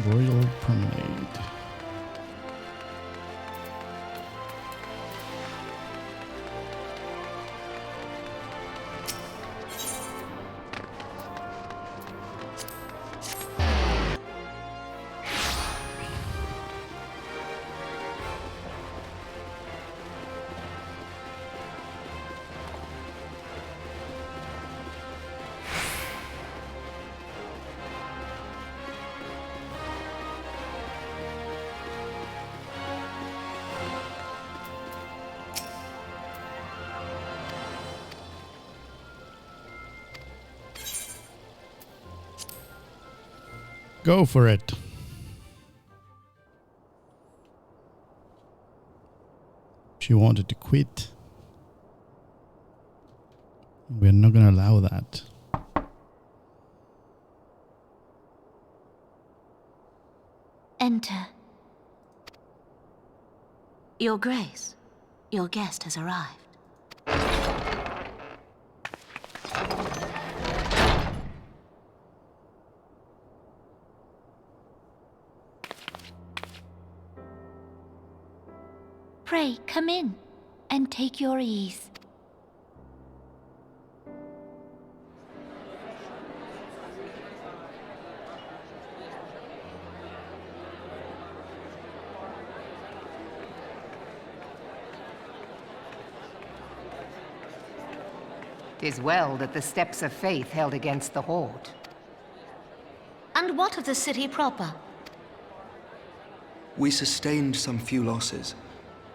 Royal Promenade. Go for it. She wanted to quit. We're not going to allow that. Enter. Your Grace, your guest has arrived. Pray, come in and take your ease. "'Tis well that the steps of faith held against the Horde. And what of the city proper? We sustained some few losses,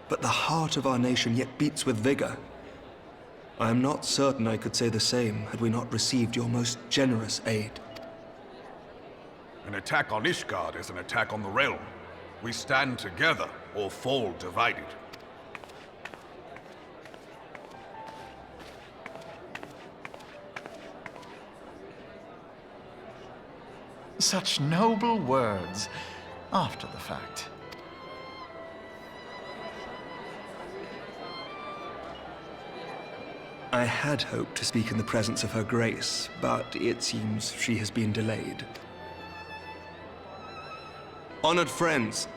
but the heart of our nation yet beats with vigor. I am not certain I could say the same had we not received your most generous aid. An attack on Ishgard is an attack on the realm. We stand together or fall divided. Such noble words after the fact. I had hoped to speak in the presence of her grace, but it seems she has been delayed. Honored friends,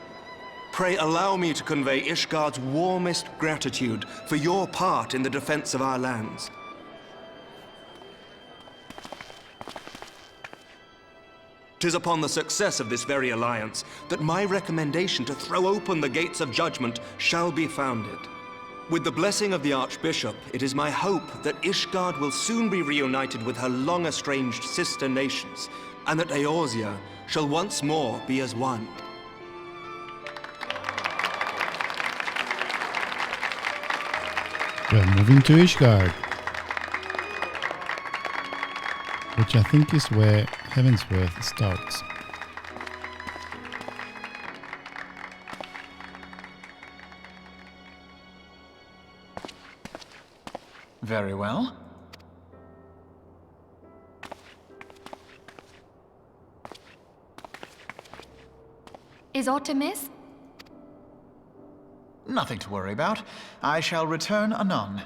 pray allow me to convey Ishgard's warmest gratitude for your part in the defense of our lands. "'Tis upon the success of this very alliance that my recommendation to throw open the gates of judgment shall be founded. With the blessing of the Archbishop, it is my hope that Ishgard will soon be reunited with her long-estranged sister nations, and that Eorzea shall once more be as one." We're moving to Ishgard, which I think is where Heavensworth starts. Very well. Is aught amiss? Nothing to worry about. I shall return anon.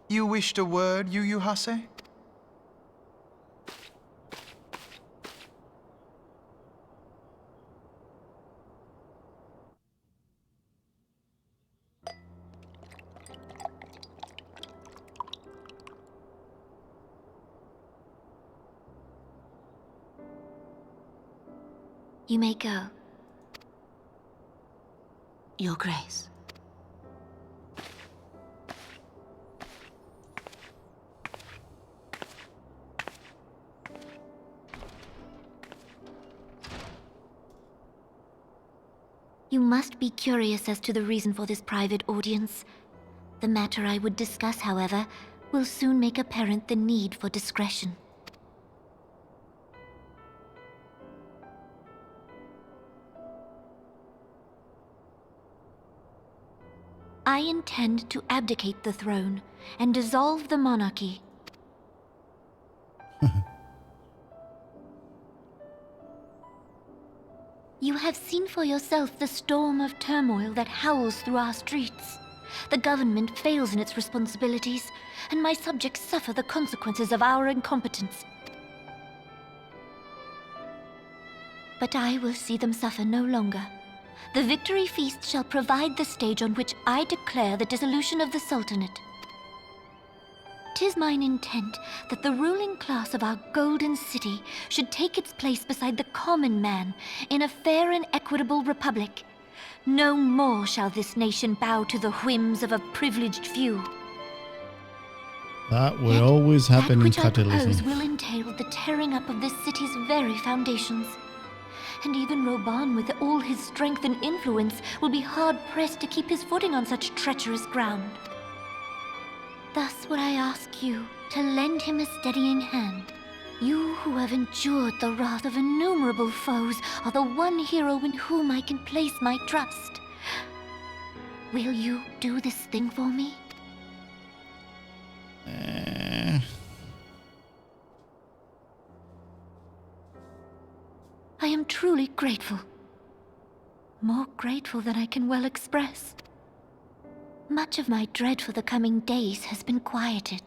You wished a word, Yu Hase? You may go. Your Grace. You must be curious as to the reason for this private audience. The matter I would discuss, however, will soon make apparent the need for discretion. I intend to abdicate the throne and dissolve the monarchy. You have seen for yourself the storm of turmoil that howls through our streets. The government fails in its responsibilities, and my subjects suffer the consequences of our incompetence. But I will see them suffer no longer. The victory feast shall provide the stage on which I declare the dissolution of the Sultanate. 'Tis mine intent that the ruling class of our golden city should take its place beside the common man in a fair and equitable republic. No more shall this nation bow to the whims of a privileged few. That will Yet, always happen in that which I propose capitalism. will entail the tearing up of this city's very foundations. And even Roban, with all his strength and influence, will be hard-pressed to keep his footing on such treacherous ground. Thus would I ask you to lend him a steadying hand. You who have endured the wrath of innumerable foes are the one hero in whom I can place my trust. Will you do this thing for me? I am truly grateful. More grateful than I can well express. Much of my dread for the coming days has been quieted.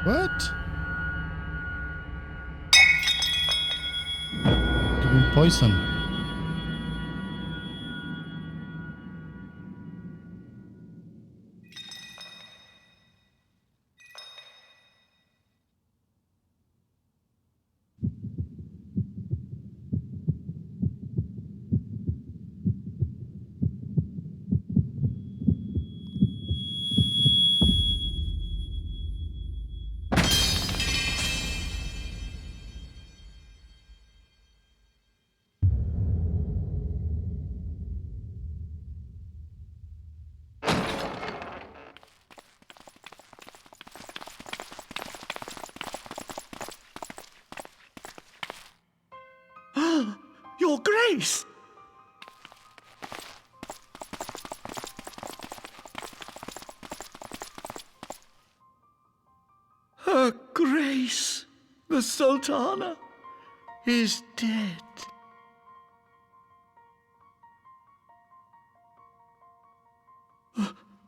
What? Giving poison. Your Grace! Her Grace, the Sultana, is dead.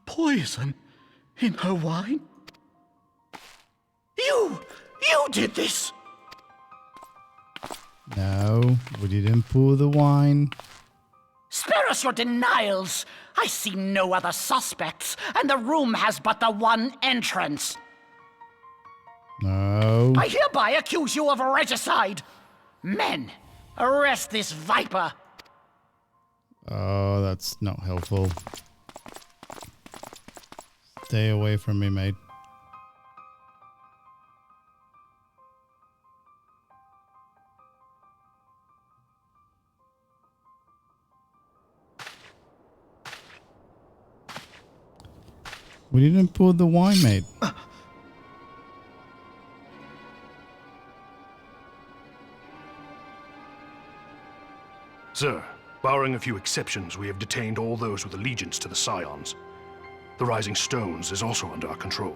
Poison in her wine? You did this! No, we didn't pour the wine. Spare us your denials! I see no other suspects, and the room has but the one entrance. No. I hereby accuse you of regicide! Men, arrest this viper! Oh, that's not helpful. Stay away from me, mate. We didn't pour the wine, mate. Sir, barring a few exceptions, we have detained all those with allegiance to the Scions. The Rising Stones is also under our control.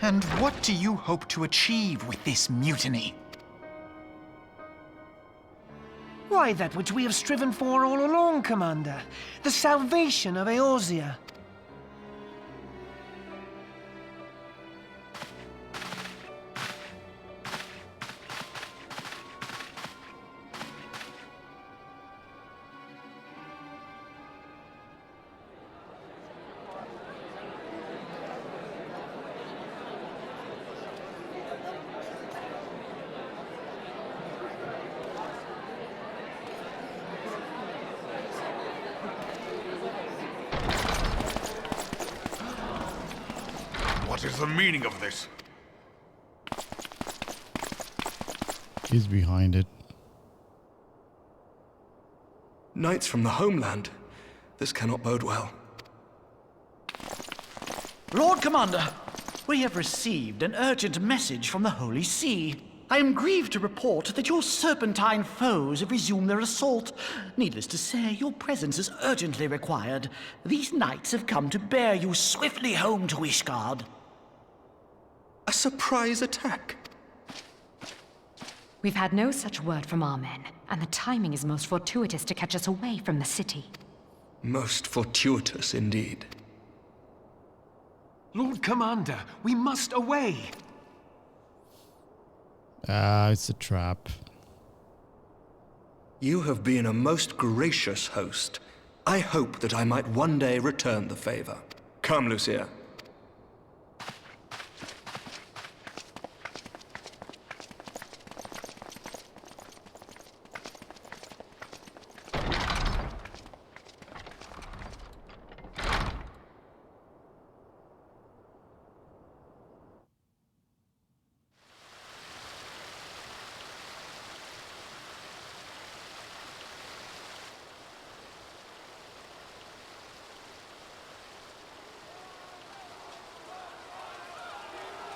And what do you hope to achieve with this mutiny? Why, that which we have striven for all along, Commander. The salvation of Eorzea. the meaning of this? He's behind it. Knights from the homeland. This cannot bode well. Lord Commander, we have received an urgent message from the Holy See. I am grieved to report that your serpentine foes have resumed their assault. Needless to say, your presence is urgently required. These knights have come to bear you swiftly home to Ishgard. A surprise attack? We've had no such word from our men, and the timing is most fortuitous to catch us away from the city. Most fortuitous indeed. Lord Commander, we must away. It's a trap. You have been a most gracious host. I hope that I might one day return the favor. Come, Lucia.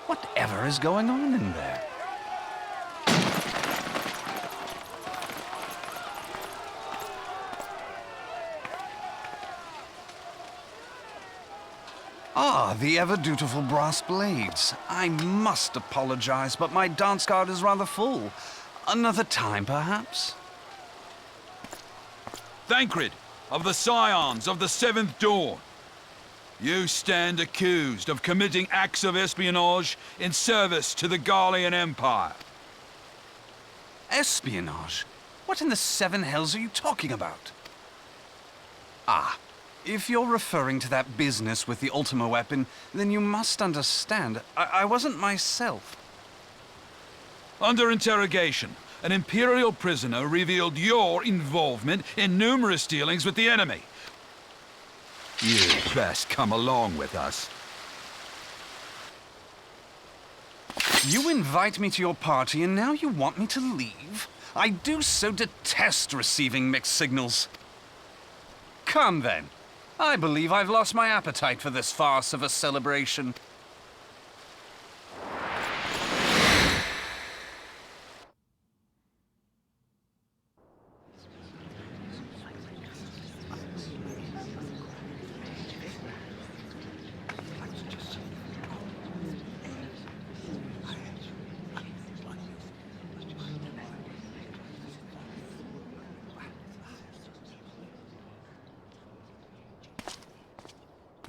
Whatever is going on in there? Ah, the ever-dutiful brass blades. I must apologize, but my dance card is rather full. Another time, perhaps? Thancred, of the Scions of the Seventh Dawn. You stand accused of committing acts of espionage in service to the Garlean Empire. Espionage? What in the seven hells are you talking about? Ah, if you're referring to that business with the Ultima weapon, then you must understand, I wasn't myself. Under interrogation, an Imperial prisoner revealed your involvement in numerous dealings with the enemy. You'd best come along with us. You invite me to your party and now you want me to leave? I do so detest receiving mixed signals. Come then. I believe I've lost my appetite for this farce of a celebration.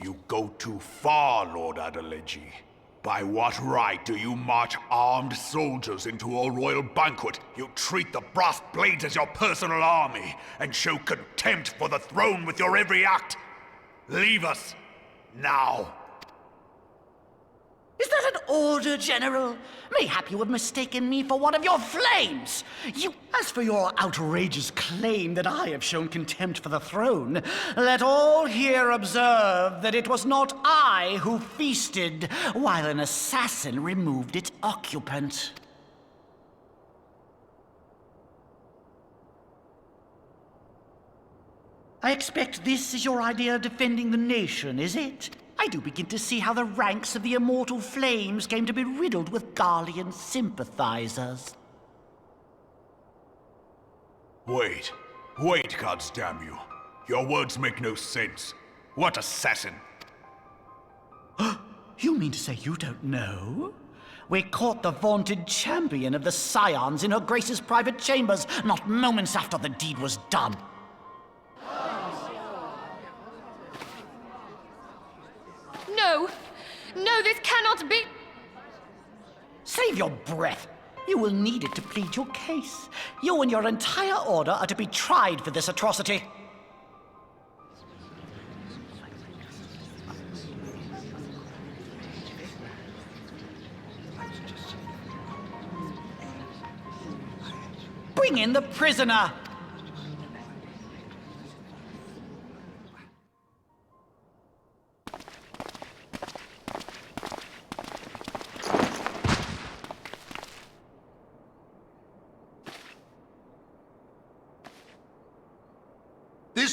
You go too far, Lord Adeleji. By what right do you march armed soldiers into a royal banquet? You treat the brass blades as your personal army, and show contempt for the throne with your every act. Leave us, now. Is that an order, General? Mayhap you have mistaken me for one of your flames! As for your outrageous claim that I have shown contempt for the throne, let all here observe that it was not I who feasted, while an assassin removed its occupant. I expect this is your idea of defending the nation, is it? I do begin to see how the ranks of the immortal flames came to be riddled with Garlean sympathizers. Wait, goddamn you. Your words make no sense. What assassin? You mean to say you don't know? We caught the vaunted champion of the Scions in her Grace's private chambers, not moments after the deed was done. No! No, this cannot be! Save your breath. You will need it to plead your case. You and your entire order are to be tried for this atrocity. Bring in the prisoner!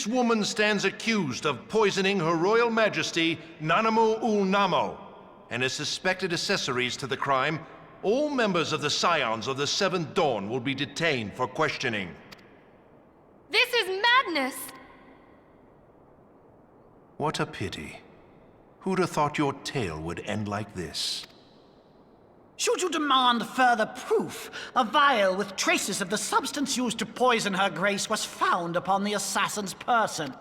This woman stands accused of poisoning Her Royal Majesty Nanamu Ul Namo, and as suspected accessories to the crime, all members of the Scions of the Seventh Dawn will be detained for questioning. This is madness! What a pity. Who'd have thought your tale would end like this? Should you demand further proof, a vial with traces of the substance used to poison Her Grace was found upon the assassin's person.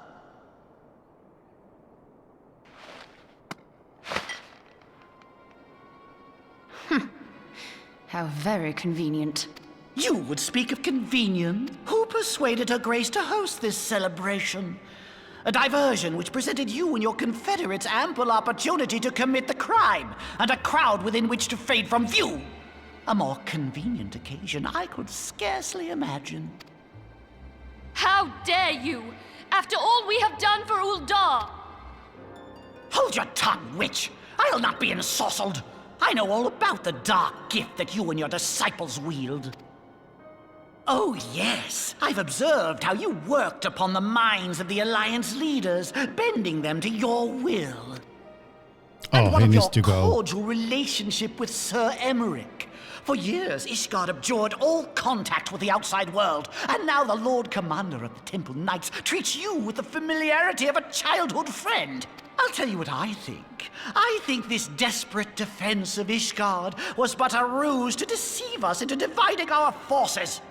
How very convenient. You would speak of convenience? Who persuaded Her Grace to host this celebration? A diversion which presented you and your confederates ample opportunity to commit the crime, and a crowd within which to fade from view. A more convenient occasion I could scarcely imagine. How dare you! After all we have done for Ul'dah! Hold your tongue, witch! I'll not be ensorcelled! I know all about the dark gift that you and your disciples wield. Oh, yes. I've observed how you worked upon the minds of the Alliance leaders, bending them to your will. And what of your cordial relationship with Sir Emmerich? For years, Ishgard abjured all contact with the outside world, and now the Lord Commander of the Temple Knights treats you with the familiarity of a childhood friend. I'll tell you what I think. I think this desperate defense of Ishgard was but a ruse to deceive us into dividing our forces.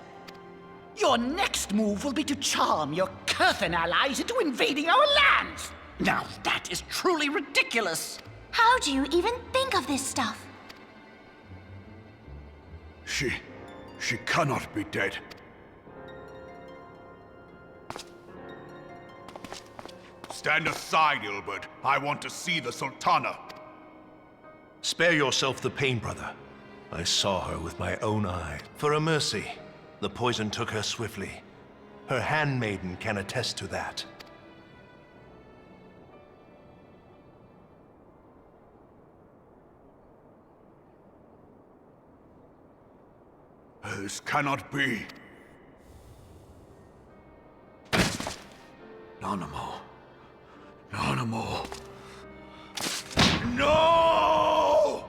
Your next move will be to charm your Kurthan allies into invading our lands. Now that is truly ridiculous. How do you even think of this stuff? She cannot be dead. Stand aside, Ilbert. I want to see the Sultana. Spare yourself the pain, brother. I saw her with my own eye. For a mercy, the poison took her swiftly. Her handmaiden can attest to that. This cannot be. Nanamo. Nanamo. No!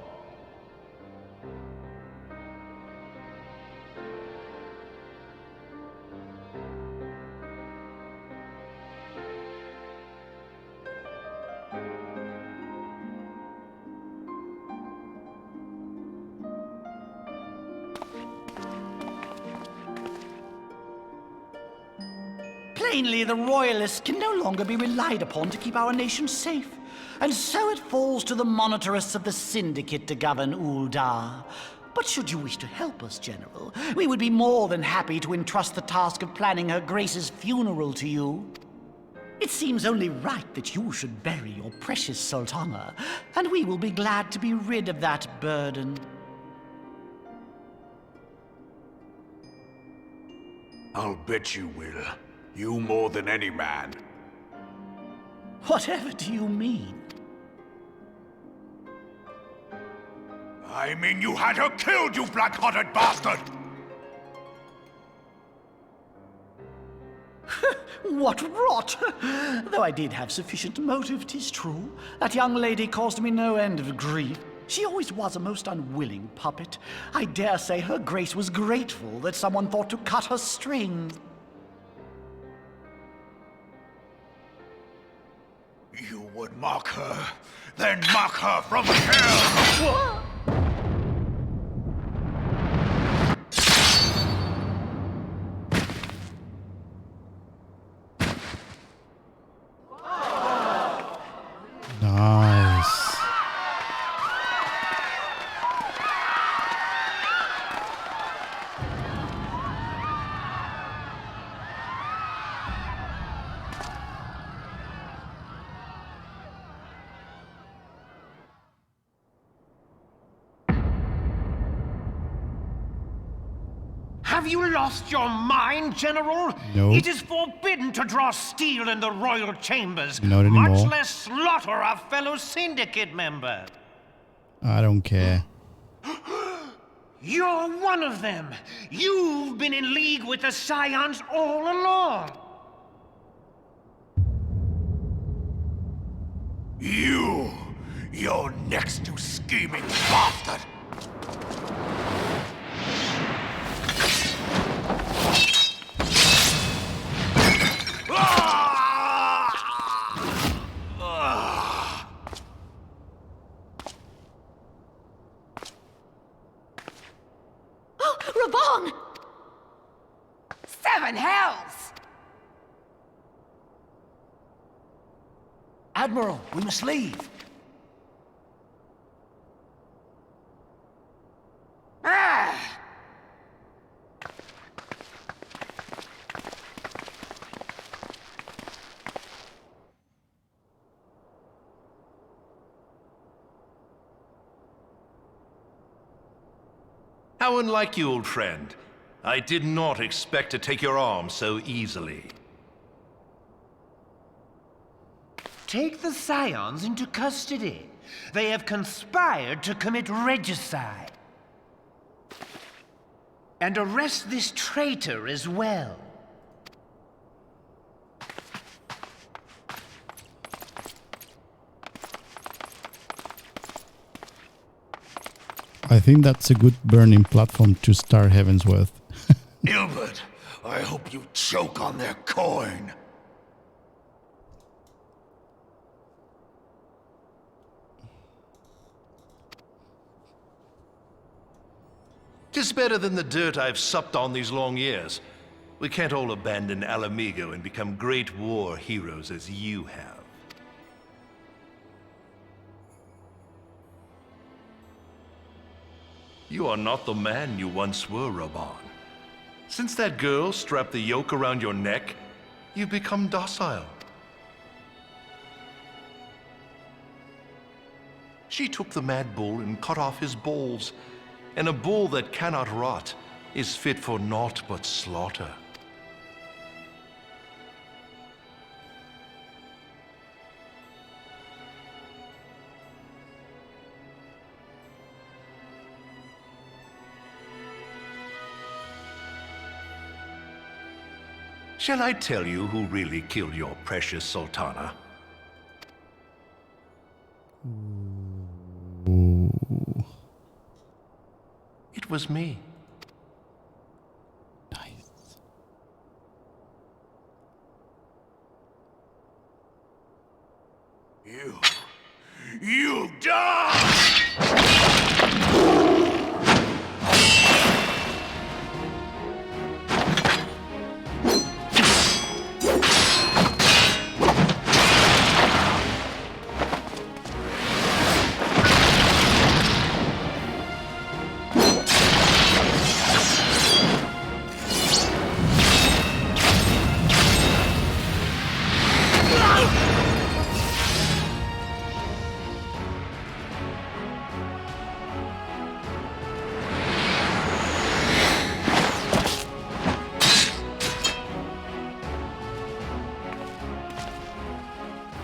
Plainly, the Royalists can no longer be relied upon to keep our nation safe. And so it falls to the monitorists of the Syndicate to govern Ul'dah. But should you wish to help us, General, we would be more than happy to entrust the task of planning Her Grace's funeral to you. It seems only right that you should bury your precious Sultana, and we will be glad to be rid of that burden. I'll bet you will. You more than any man. Whatever do you mean? I mean you had her killed, you black-hearted bastard! What rot! Though I did have sufficient motive, 'tis true. That young lady caused me no end of grief. She always was a most unwilling puppet. I dare say Her Grace was grateful that someone thought to cut her strings. You would mock her, then mock her from hell! What? Nice. Have you lost your mind, General? No. It is forbidden to draw steel in the royal chambers. Not anymore. Much less slaughter our fellow syndicate member. I don't care. You're one of them. You've been in league with the Scions all along. You're next, you scheming bastard! Oh, Raban! Seven hells! Admiral, we must leave. Ah! How unlike you, old friend. I did not expect to take your arm so easily. Take the Scions into custody. They have conspired to commit regicide. And arrest this traitor as well. I think that's a good burning platform to start Heavensworth. Ilbert, I hope you choke on their coin. Tis better than the dirt I've supped on these long years. We can't all abandon Alamigo and become great war heroes as you have. You are not the man you once were, Raban. Since that girl strapped the yoke around your neck, you've become docile. She took the mad bull and cut off his balls, and a bull that cannot rot is fit for naught but slaughter. Shall I tell you who really killed your precious Sultana? Ooh. It was me. Nice. You die!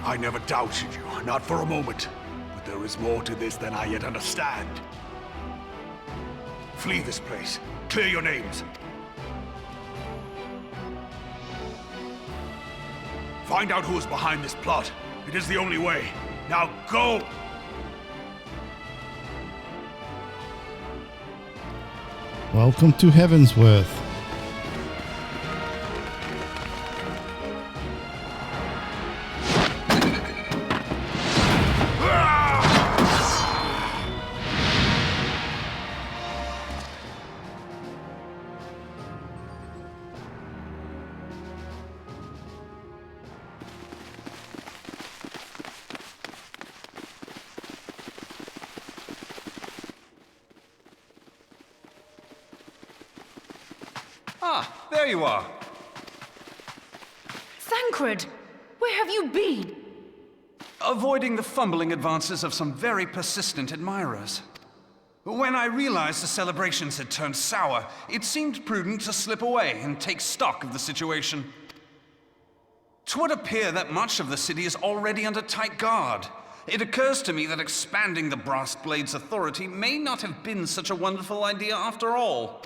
I never doubted you, not for a moment. But there is more to this than I yet understand. Flee this place. Clear your names. Find out who is behind this plot. It is the only way. Now go! Welcome to Heavensworth. Ah, there you are. Thancred! Where have you been? Avoiding the fumbling advances of some very persistent admirers. When I realized the celebrations had turned sour, it seemed prudent to slip away and take stock of the situation. 'Twould appear that much of the city is already under tight guard. It occurs to me that expanding the Brass Blade's authority may not have been such a wonderful idea after all.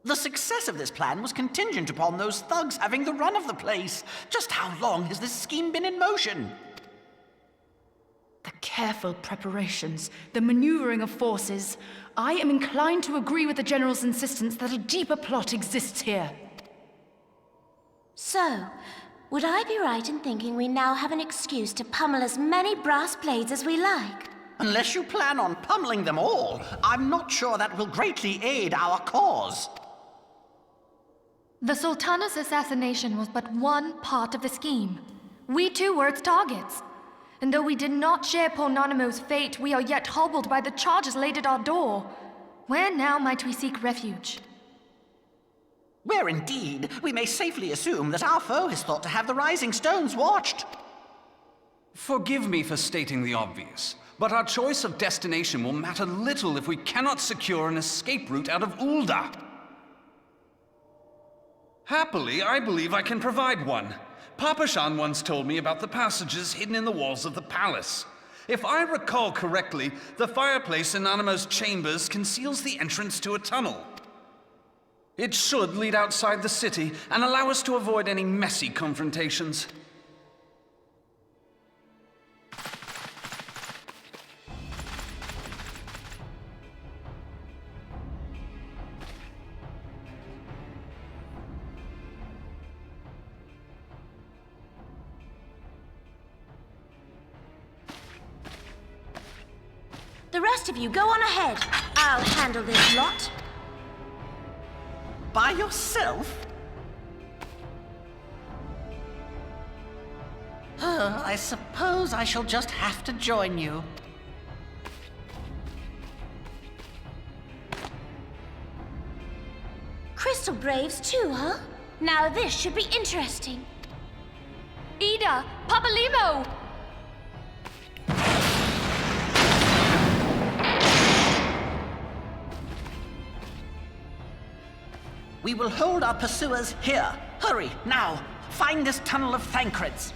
The success of this plan was contingent upon those thugs having the run of the place. Just how long has this scheme been in motion? The careful preparations, the maneuvering of forces. I am inclined to agree with the General's insistence that a deeper plot exists here. So, would I be right in thinking we now have an excuse to pummel as many brass blades as we like? Unless you plan on pummeling them all, I'm not sure that will greatly aid our cause. The Sultana's assassination was but one part of the scheme. We too were its targets. And though we did not share poor Nanamo's fate, we are yet hobbled by the charges laid at our door. Where now might we seek refuge? Where indeed, we may safely assume that our foe is thought to have the Rising Stones watched. Forgive me for stating the obvious, but our choice of destination will matter little if we cannot secure an escape route out of Ulda. Happily, I believe I can provide one. Papashan once told me about the passages hidden in the walls of the palace. If I recall correctly, the fireplace in Nanamo's chambers conceals the entrance to a tunnel. It should lead outside the city and allow us to avoid any messy confrontations. The rest of you go on ahead. I'll handle this lot. By yourself? I suppose I shall just have to join you. Crystal Braves too, huh? Now this should be interesting. Ida! Papalimo! We will hold our pursuers here. Hurry, now! Find this tunnel of Thancreds.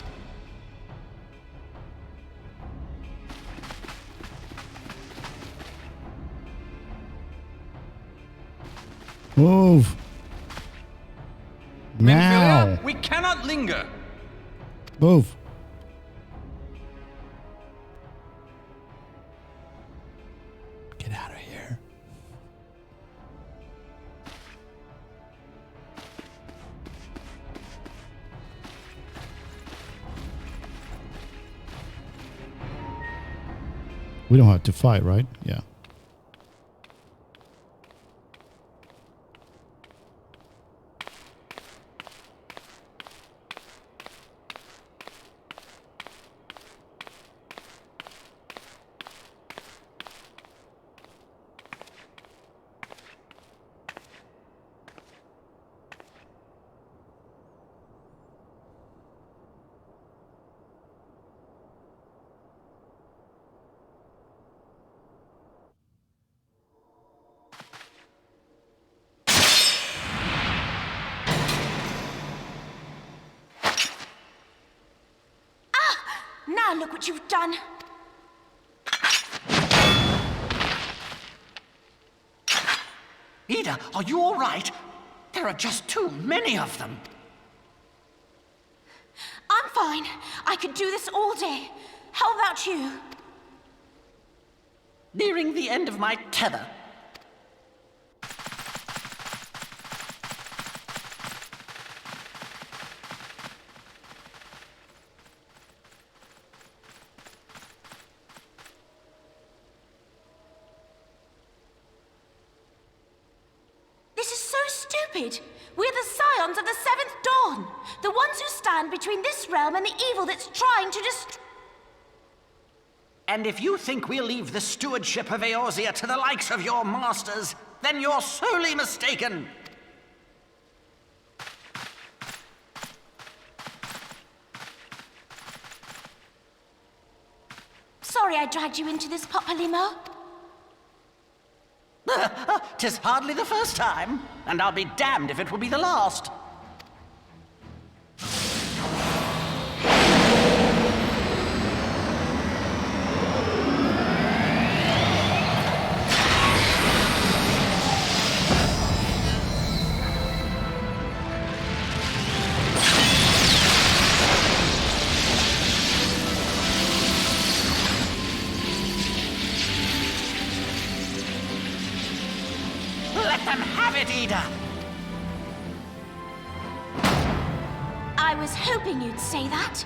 Move! Now! Menfilia, we cannot linger! Move! Get out of here. We don't have to fight, right? Yeah. Now look what you've done. Ida, are you all right? There are just too many of them. I'm fine. I could do this all day. How about you? Nearing the end of my tether. We're the scions of the Seventh Dawn, the ones who stand between this realm and the evil that's trying to destroy. And if you think we'll leave the stewardship of Eorzea to the likes of your masters, then you're sorely mistaken. Sorry I dragged you into this, Papalimo. 'Tis hardly the first time, and I'll be damned if it will be the last. Yoshida. I was hoping you'd say that.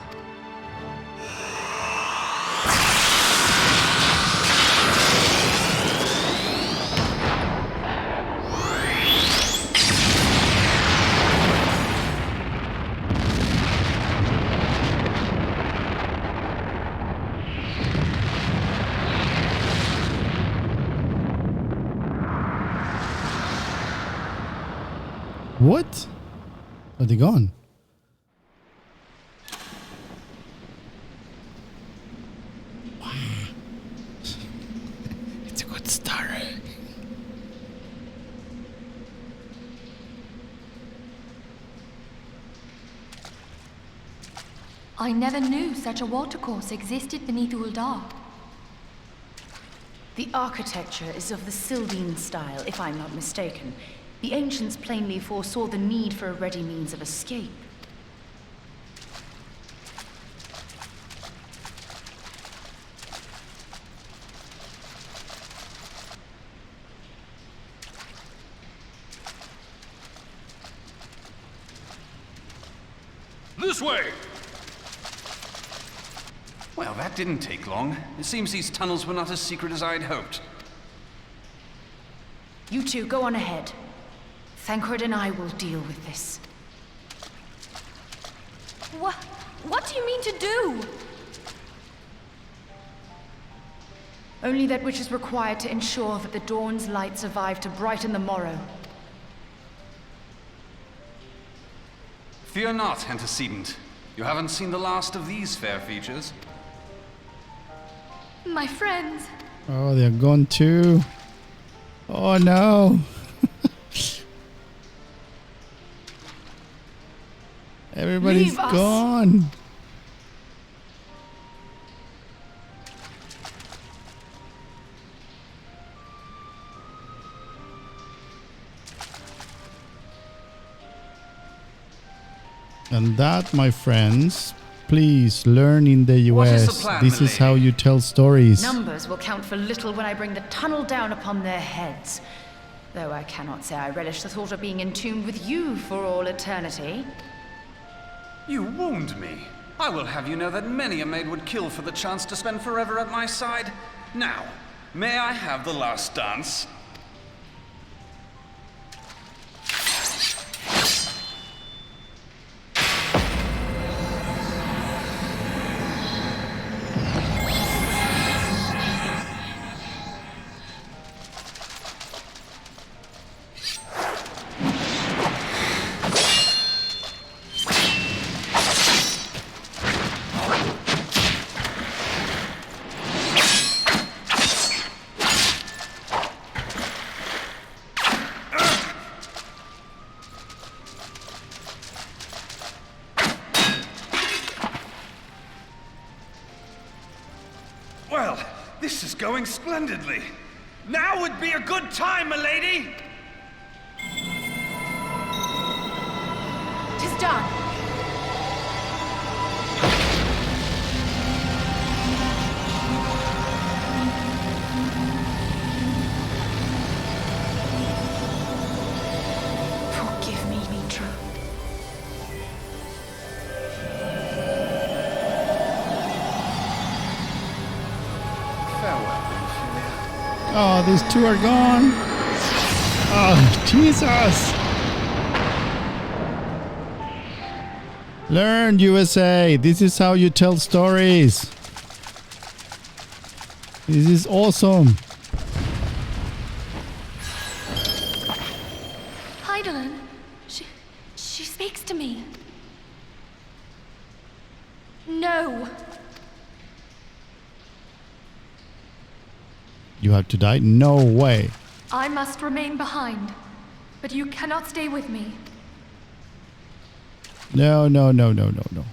What? Are they gone? Wow. It's a good start. I never knew such a watercourse existed beneath Uldar. The architecture is of the Sildine style, if I'm not mistaken. The ancients plainly foresaw the need for a ready means of escape. This way! Well, that didn't take long. It seems these tunnels were not as secret as I'd hoped. You two, go on ahead. Thancred and I will deal with this. What do you mean to do? Only that which is required to ensure that the dawn's light survive to brighten the morrow. Fear not, antecedent. You haven't seen the last of these fair features. My friends. Oh, they're gone too. Oh no. Everybody's Leave us. gone. And that, my friends, please learn in the What is the US. plan, This is milady? how you tell stories. Numbers will count for little when I bring the tunnel down upon their heads. Though I cannot say I relish the thought of being entombed with you for all eternity. You wound me. I will have you know that many a maid would kill for the chance to spend forever at my side. Now, may I have the last dance? Well, this is going splendidly. Now would be a good time, milady! 'Tis done. Forgive me, Mitra. Farewell, Ophelia. Oh, these two are gone. Oh, Jesus. Learn, USA. This is how you tell stories. This is awesome. Heidelin, she speaks to me. No. You have to die? No way. I must remain behind. But you cannot stay with me. No, no, no, no, no, no.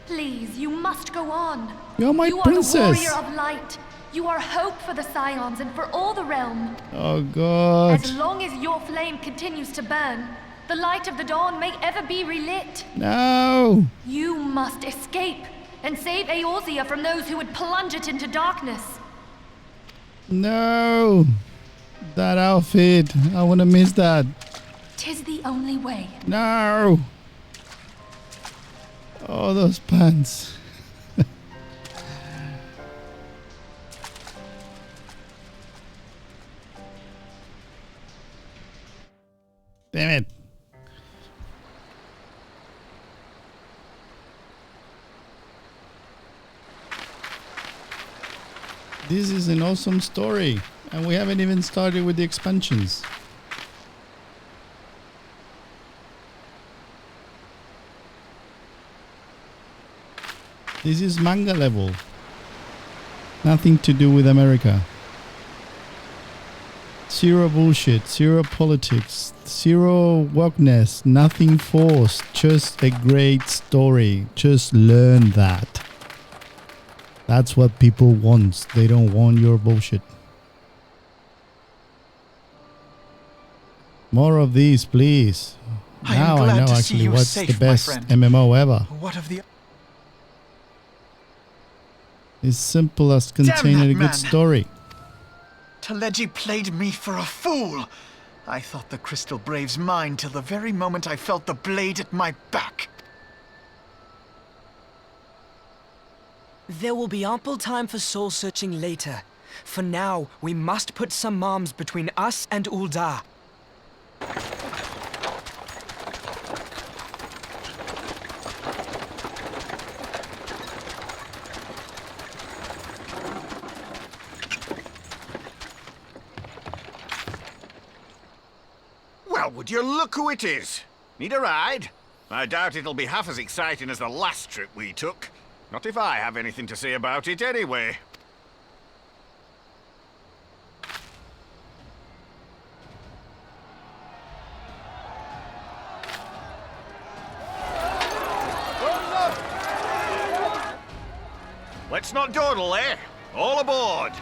Please, you must go on. You're my you princess. are the warrior of light. You are hope for the Scions and for all the realm. Oh, God. As long as your flame continues to burn, the light of the dawn may ever be relit. No. You must escape and save Eorzea from those who would plunge it into darkness. No. That outfit. I want to miss that. 'Tis the only way. No! Oh, those pants. Damn it. This is an awesome story, and we haven't even started with the expansions. This is manga level. Nothing to do with America. Zero bullshit, zero politics, zero wokeness, nothing forced, just a great story. Just learn that. That's what people want. They don't want your bullshit. More of these, please. Now I know actually what's the best MMO ever. What of the... It's simple as containing a good story. Taleji played me for a fool. I thought the Crystal Brave's mine till the very moment I felt the blade at my back. There will be ample time for soul-searching later. For now, we must put some arms between us and Ul'dah. Well, would you look who it is? Need a ride? I doubt it'll be half as exciting as the last trip we took. Not if I have anything to say about it anyway. Let's not dawdle, eh? All aboard!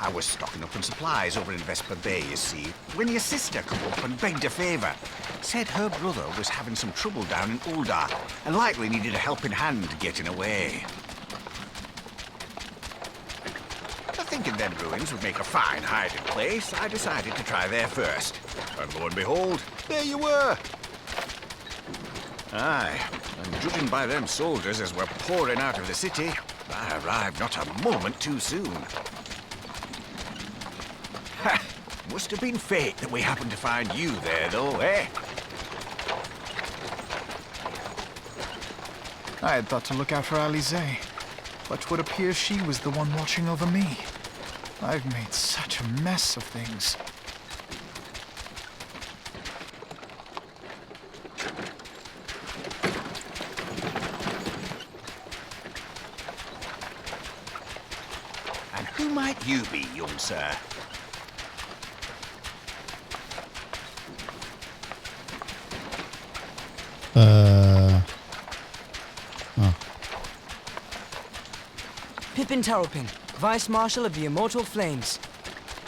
I was stocking up on supplies over in Vesper Bay, you see, when your sister come up and begged a favour. Said her brother was having some trouble down in Ul'dah and likely needed a helping hand getting away. Thinking them ruins would make a fine hiding place, I decided to try there first. And lo and behold, there you were. Aye, and judging by them soldiers as were pouring out of the city, I arrived not a moment too soon. Ha! Must have been fate that we happened to find you there, though, eh? I had thought to look out for Alize, but would appear she was the one watching over me. I've made such a mess of things. And who might you be, young sir? Pippin Taropin, Vice Marshal of the Immortal Flames.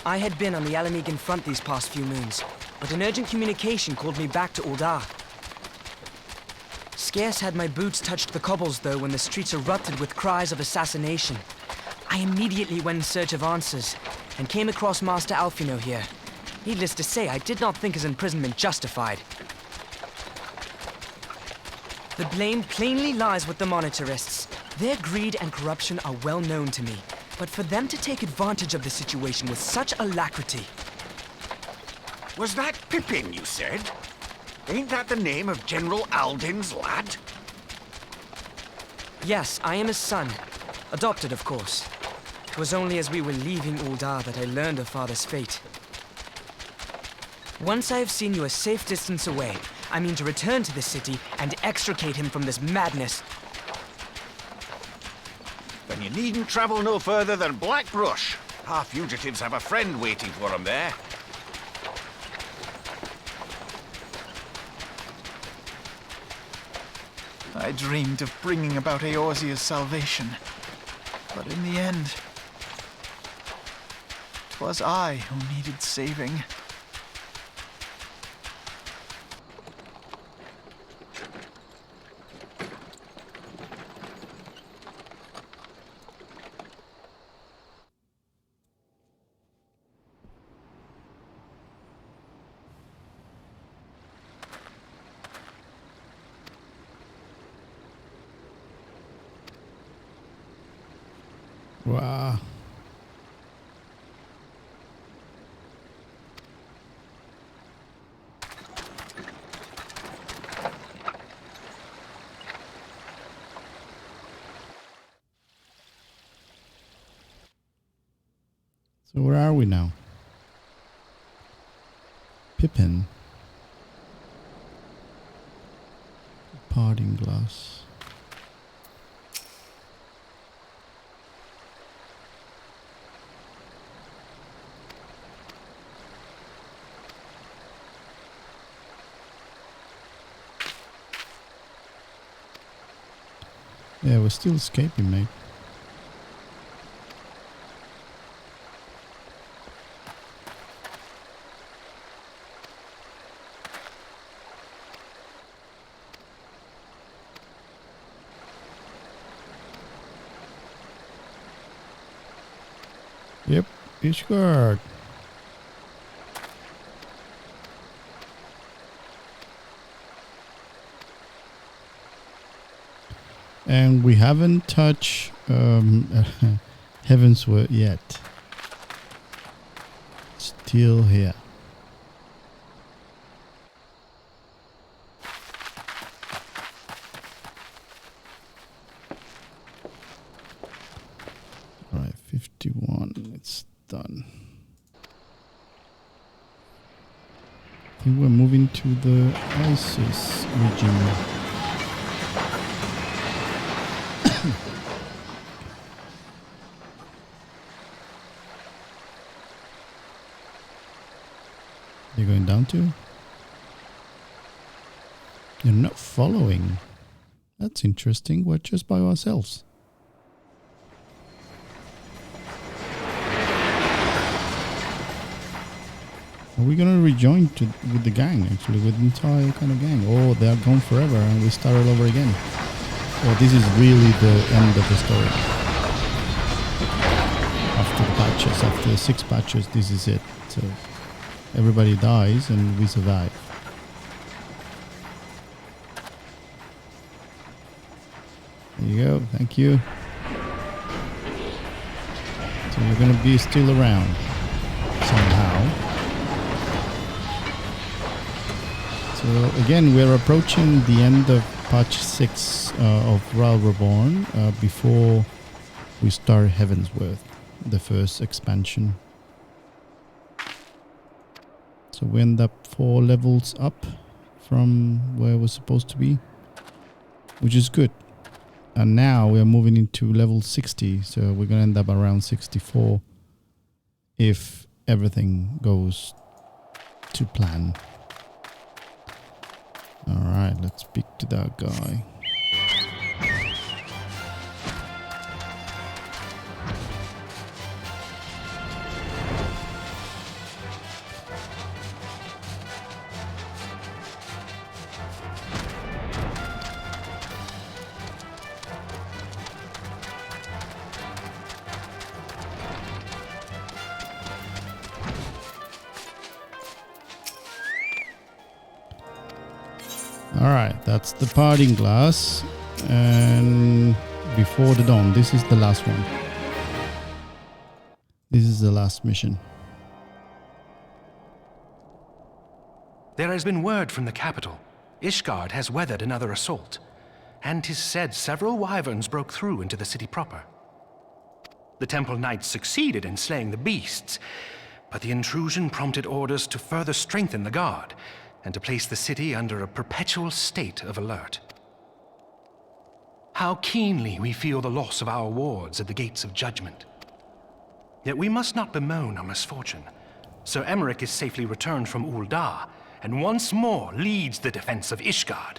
I had been on the Alamegan front these past few moons, but an urgent communication called me back to Ul'dah. Scarce had my boots touched the cobbles, though, when the streets erupted with cries of assassination. I immediately went in search of answers, and came across Master Alfino here. Needless to say, I did not think his imprisonment justified. The blame plainly lies with the Monitarists. Their greed and corruption are well known to me, but for them to take advantage of the situation with such alacrity... Was that Pippin, you said? Ain't that the name of General Alden's lad? Yes, I am his son. Adopted, of course. It was only as we were leaving Uldar that I learned of father's fate. Once I have seen you a safe distance away, I mean to return to the city and extricate him from this madness. Then you needn't travel no further than Blackbrush. Our fugitives have a friend waiting for them there. I dreamed of bringing about Eorzea's salvation. But in the end, 'twas I who needed saving. Wow. So where are we now? Pippin. Parting glass. Yeah, we're still escaping, mate. Yep, it's good. And we haven't touched Heavensward yet. Still here. Right, 51. It's done. I think we're moving to the ISIS region. You're going down to? You're not following. That's interesting. We're just by ourselves. Are we gonna rejoin with the gang, actually, with the entire kind of gang? Or they are gone forever and we start all over again? Or this is really the end of the story? After the patches, after 6 patches, this is it. So everybody dies and we survive. There you go, thank you. So you're gonna be still around somehow. So again, we're approaching the end of patch 6 of Ral Reborn before we start Heavensward, the first expansion. So we end up 4 levels up from where we're supposed to be, which is good. And now we're moving into level 60, so we're going to end up around 64 if everything goes to plan. Alright, let's speak to that guy. Alright, that's the parting glass. And before the dawn, this is the last one. This is the last mission. There has been word from the capital. Ishgard has weathered another assault, and 'tis said several wyverns broke through into the city proper. The Temple Knights succeeded in slaying the beasts, but the intrusion prompted orders to further strengthen the guard and to place the city under a perpetual state of alert. How keenly we feel the loss of our wards at the gates of judgment. Yet we must not bemoan our misfortune. Sir Emmerich is safely returned from Ul'dah, and once more leads the defense of Ishgard.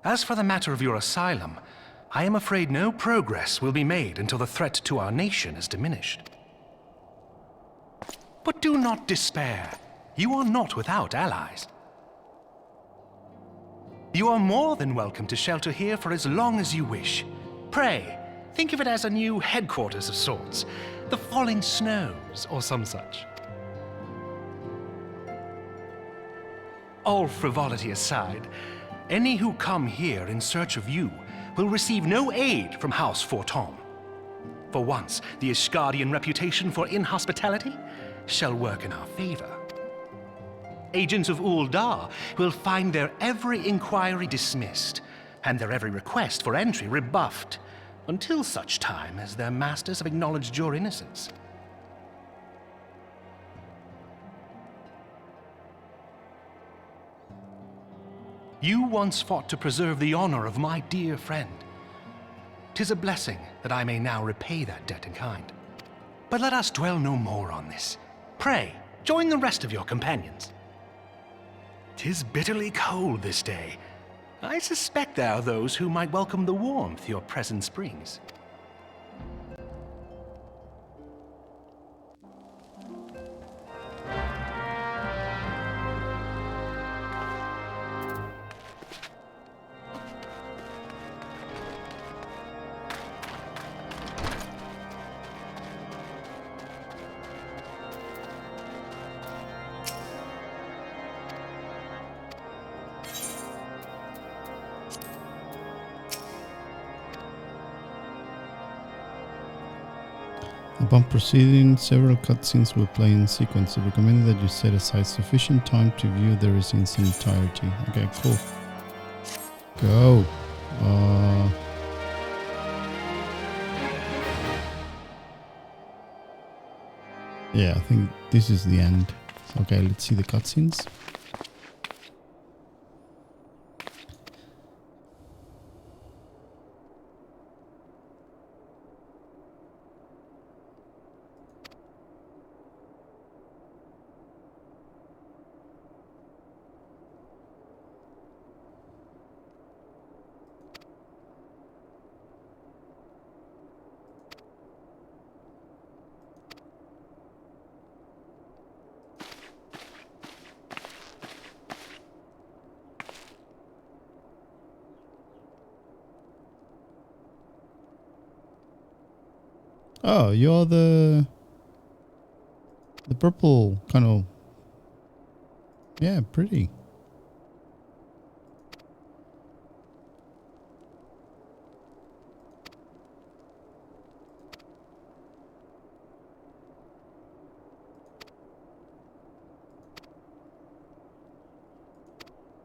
As for the matter of your asylum, I am afraid no progress will be made until the threat to our nation is diminished. But do not despair. You are not without allies. You are more than welcome to shelter here for as long as you wish. Pray, think of it as a new headquarters of sorts, the Falling Snows or some such. All frivolity aside, any who come here in search of you will receive no aid from House Fortom. For once, the Ishgardian reputation for inhospitality shall work in our favor. Agents of Ul'dah will find their every inquiry dismissed, and their every request for entry rebuffed, until such time as their masters have acknowledged your innocence. You once fought to preserve the honor of my dear friend. 'Tis a blessing that I may now repay that debt in kind. But let us dwell no more on this. Pray, join the rest of your companions. 'Tis bitterly cold this day. I suspect there are those who might welcome the warmth your presence brings. Upon proceeding, several cutscenes will play in sequence. It recommended that you set aside sufficient time to view the scenes in entirety. Okay, cool. Go. Yeah, I think this is the end. Okay, let's see the cutscenes. Oh, you're the purple kind of, yeah, pretty.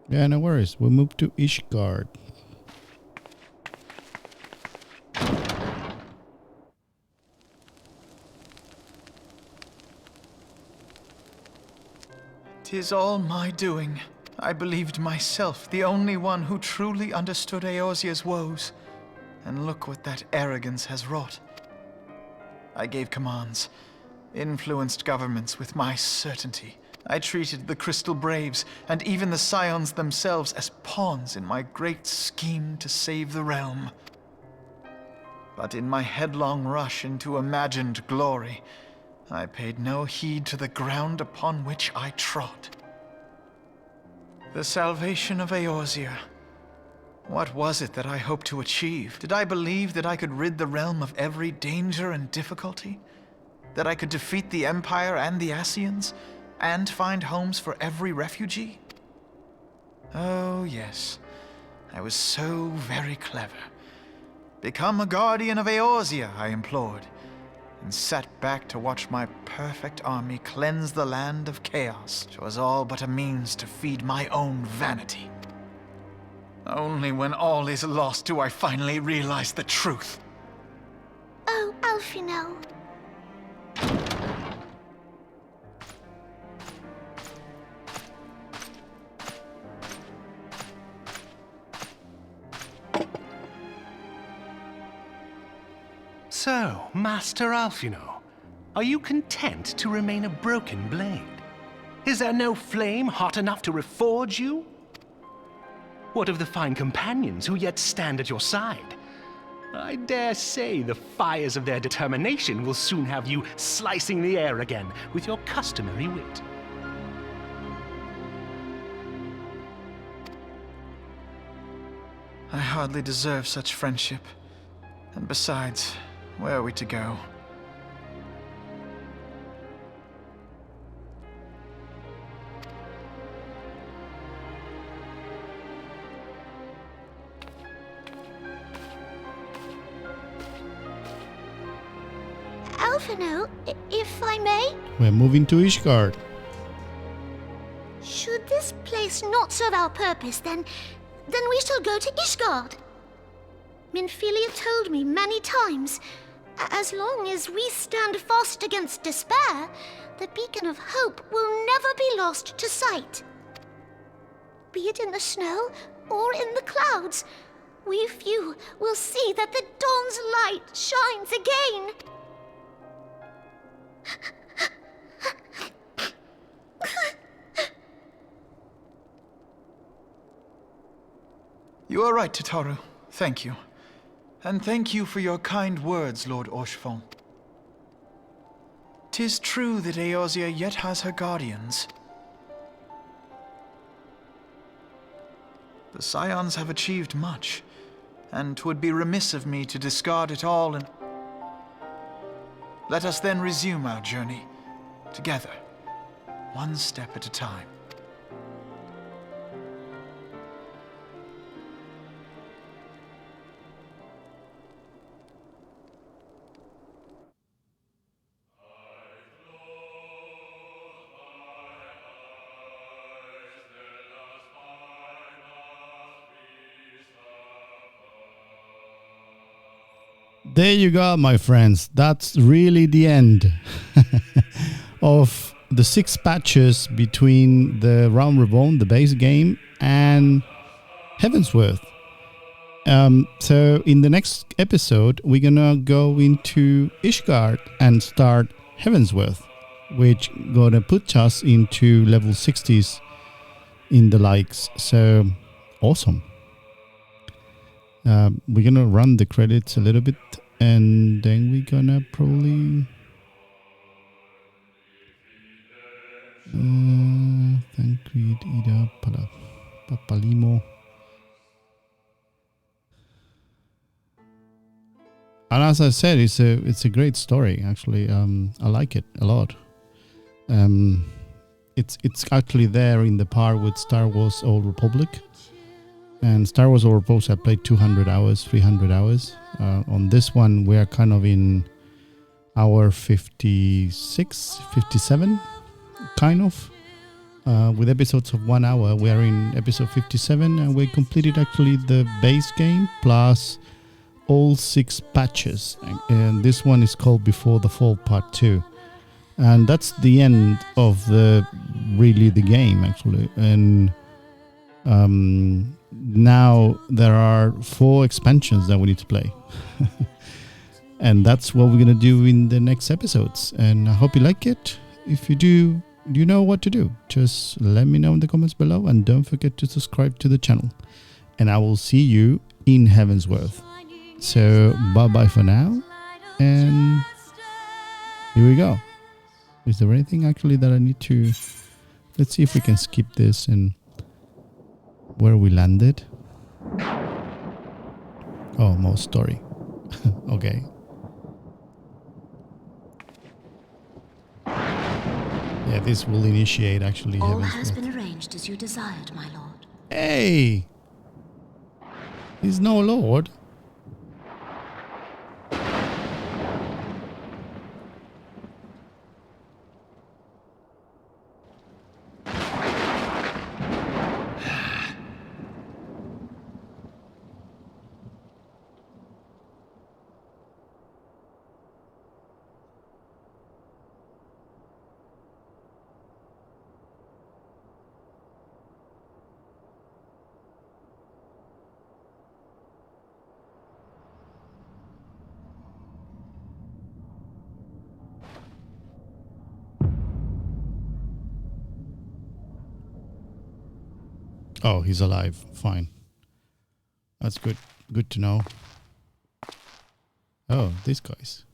Yeah, no worries. We'll move to Ishgard. "'Tis all my doing. I believed myself the only one who truly understood Eorzea's woes. And look what that arrogance has wrought. I gave commands, influenced governments with my certainty. I treated the Crystal Braves and even the Scions themselves as pawns in my great scheme to save the realm. But in my headlong rush into imagined glory, I paid no heed to the ground upon which I trod. The salvation of Eorzea. What was it that I hoped to achieve? Did I believe that I could rid the realm of every danger and difficulty? That I could defeat the Empire and the Ascians, and find homes for every refugee? Oh, yes. I was so very clever. Become a guardian of Eorzea, I implored. and sat back to watch my perfect army cleanse the land of chaos. It was all but a means to feed my own vanity. Only when all is lost do I finally realize the truth. Oh, Alfino. So, Master Alfino, are you content to remain a broken blade? Is there no flame hot enough to reforge you? What of the fine companions who yet stand at your side? I dare say the fires of their determination will soon have you slicing the air again with your customary wit. I hardly deserve such friendship. And besides, where are we to go? Alfino, if I may? We're moving to Ishgard. Should this place not serve our purpose, then we shall go to Ishgard. Minfilia told me many times, as long as we stand fast against despair, the beacon of hope will never be lost to sight. Be it in the snow or in the clouds, we few will see that the dawn's light shines again. You are right, Tataru. Thank you. And thank you for your kind words, Lord Orshfon. 'Tis true that Eorzea yet has her guardians. The Scions have achieved much, and 'twould be remiss of me to discard it all and... Let us then resume our journey, together, one step at a time. There you go, my friends. That's really the end of the 6 patches between the Realm Reborn, the base game, and Heavensworth. So in the next episode, we're gonna go into Ishgard and start Heavensworth, which gonna put us into level 60s in the likes. So awesome. We're gonna run the credits a little bit, and then we're gonna probably Thancred, Ida, Papalimo. And as I said, it's a great story. Actually, I like it a lot. It's actually there in the par with Star Wars Old Republic. And Star Wars Old Republic, I played 200 hours, 300 hours. On this one, we are kind of in hour 56, 57, kind of. With episodes of 1 hour, we are in episode 57, and we completed actually the base game plus all 6 patches. And this one is called Before the Fall Part 2. And that's the end of the game, actually. And now there are 4 expansions that we need to play. And that's what we're going to do in the next episodes. And I hope you like it. If you do, you know what to do. Just let me know in the comments below, and don't forget to subscribe to the channel. And I will see you in Heavensworth. So bye bye for now, and here we go. Is there anything actually that I need to... Let's see if we can skip this and where we landed. Oh, most story. Okay. Yeah, this will initiate actually. All has been arranged as you desired, my lord. Hey! He's no lord. Oh, he's alive. Fine. That's good. Good to know. Oh, these guys.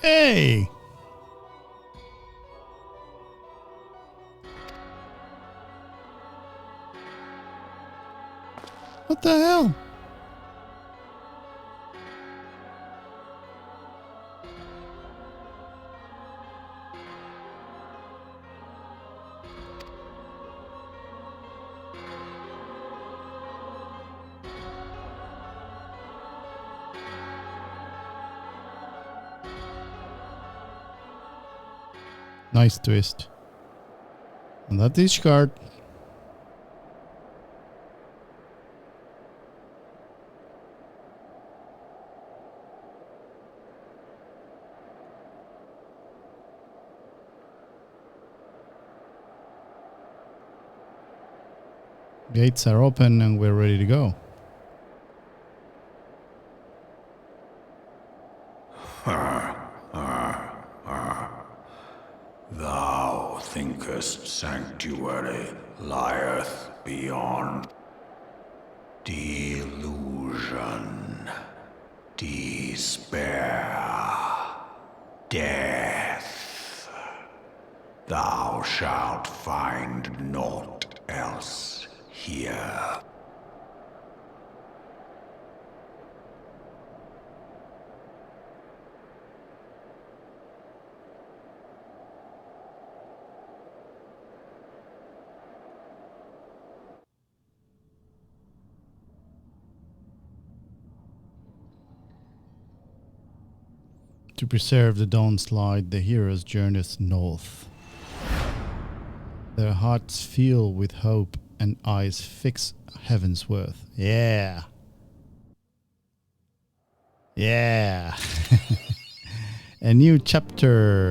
Hey! What the hell? Nice twist. And that is card. Gates are open and we're ready to go. Thou thinkest sanctuary lieth beyond delusion, despair, death. Thou shalt find naught else here. To preserve the downslide, the heroes journeyed north. Their hearts fill with hope and eyes fix heavensward. Yeah. Yeah. A new chapter.